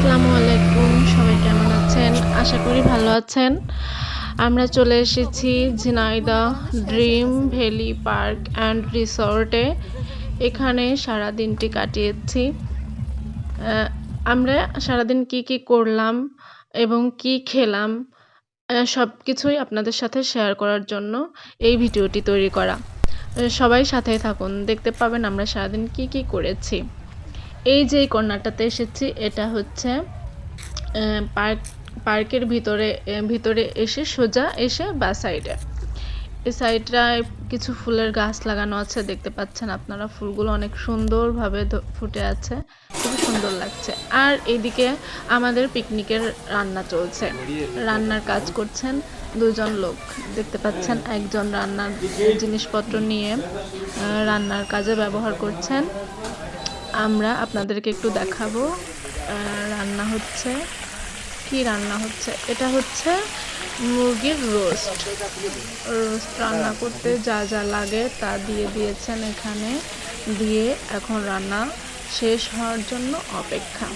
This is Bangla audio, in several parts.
আসসালামু আলাইকুম, সবাই কেমন আছেন? আশা করি ভালো আছেন। আমরা চলে এসেছি Jhenaidah dream valley park and রিসর্টে। এখানে সারাদিনটি কাটিয়েছি। আমরা সারাদিন কি করলাম এবং কি খেলাম সব কিছুই আপনাদের সাথে শেয়ার করার জন্য এই ভিডিওটি তৈরি করা। সবাই সাথেই থাকুন, দেখতে পাবেন আমরা সারাদিন কি করেছি। এই যে কর্নারটাতে এসেছি, এটা হচ্ছে পার্কের ভিতরে এসে সোজা এসে বা সাইডে এই সাইডটায় কিছু ফুলের গাছ লাগানো আছে, দেখতে পাচ্ছেন আপনারা। ফুলগুলো অনেক সুন্দরভাবে ফুটে আছে, খুব সুন্দর লাগছে। আর এদিকে আমাদের পিকনিকের রান্না চলছে, রান্নার কাজ করছেন দুজন লোক, দেখতে পাচ্ছেন। একজন রান্নার জিনিসপত্র নিয়ে রান্নার কাজে ব্যবহার করছেন। আমরা আপনাদেরকে একটু দেখাবো রান্না হচ্ছে। কি রান্না হচ্ছে? এটা হচ্ছে মুরগির রোস্ট রান্না করতে যা লাগে তা দিয়ে দিয়েছেন এখানে, দিয়ে এখন রান্না শেষ হওয়ার জন্য অপেক্ষা।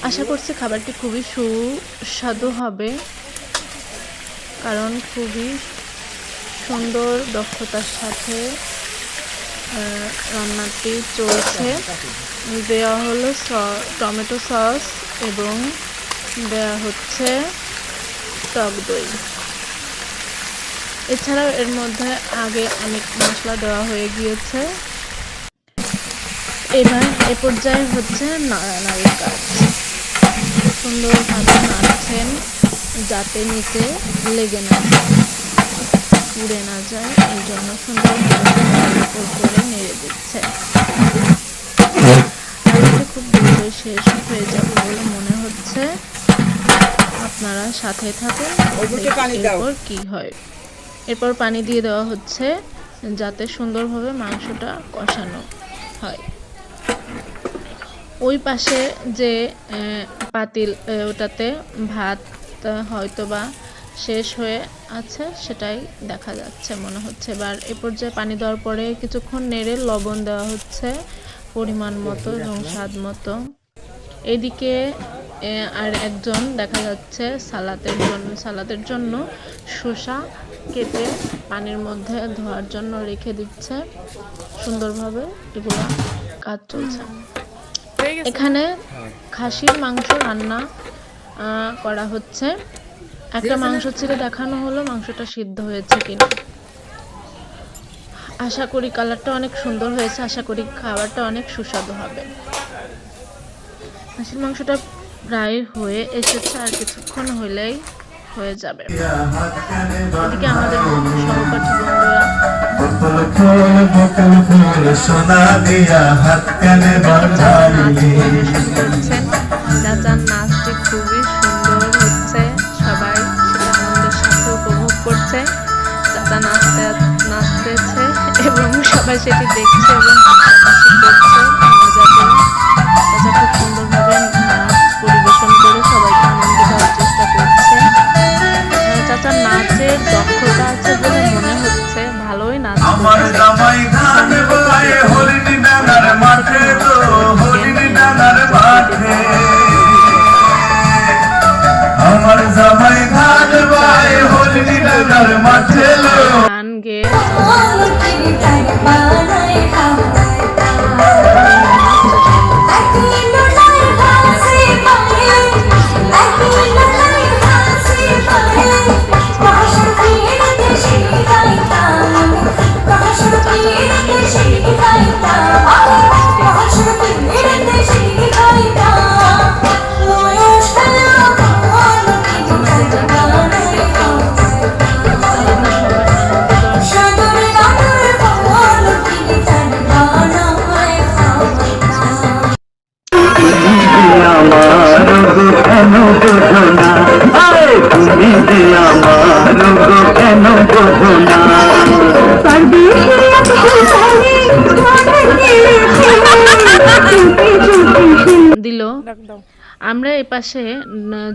আশা করছি খাবারটি খুবই সুস্বাদু হবে, কারণ খুবই সুন্দর দক্ষতার সাথে রান্নাটি চলছে। দেওয়া হলো টমেটো সস এবং দেওয়া হচ্ছে টক দই। এছাড়াও এর মধ্যে আগে অনেক মশলা দেওয়া হয়ে গিয়েছে। এবার এ পর্যায়ে হচ্ছে নাড়ানাড়ির কাজ। সুন্দরভাবে নাড়ছেন যাতে নিচে লেগে না যায়, পুড়ে না যায়, এই জন্য সুন্দরভাবে করে নেড়ে দিচ্ছে। খুব দ্রুত শেষ হয়ে যাবে বলে মনে হচ্ছে, আপনারা সাথে থাকুন। এরপর কি হয়? এরপর পানি দিয়ে দেওয়া হচ্ছে যাতে সুন্দরভাবে মাংসটা কষানো হয়। ওই পাশে যে পাতিল, ওটাতে ভাত হয়তোবা শেষ হয়ে আছে, সেটাই দেখা যাচ্ছে মনে হচ্ছে। এবার এ পর্যায়ে পানি দেওয়ার পরে কিছুক্ষণ নেড়ে লবণ দেওয়া হচ্ছে পরিমাণ মতো এবং স্বাদ মতো। এদিকে আর একজন দেখা যাচ্ছে সালাদের জন্য শসা কেটে পানির মধ্যে ধোয়ার জন্য রেখে দিচ্ছে। সুন্দরভাবে এগুলো কাজ চলছে। এখানে খাসির মাংস রান্না করা হচ্ছে। একটা মাংস ছেড়ে দেখানো হলো মাংসটা সিদ্ধ হয়েছে কিনা। আশা করি কালারটা অনেক সুন্দর হয়েছে, আশা করি খাবারটা অনেক সুস্বাদু হবে। খাসির মাংসটা প্রায় হয়ে এসেছে, আর কিছুক্ষণ হলেই হয়ে যাবে। এদিকে আমাদের সহপাঠী বন্ধুরা চাচার নাচটি খুবই সুন্দর হচ্ছে, সবাই সেটা আনন্দের সাথে উপভোগ করছে। চাচা নাচতেছে এবং সবাই সেটি দেখছে এবং হাসাহাসি করছে, মজা করে। চাচা খুব সুন্দরভাবে নাচ পরিবেশন করে সবাইকে আনন্দ দেওয়ার চেষ্টা করছে। চাচার নাচের দক্ষতা আছে বলে মনে হচ্ছে, ভালোই নাচ গান গেয়ে দিল। আমরা এপাশে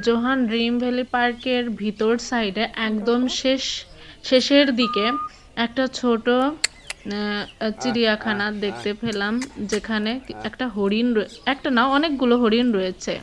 জোহান ড্রিম ভ্যালি পার্কের ভিতর সাইডে একদম শেষের দিকে একটা ছোট চিড়িয়াখানা দেখতে পেলাম, যেখানে একটা হরিণ একটা না অনেকগুলো হরিণ রয়েছে।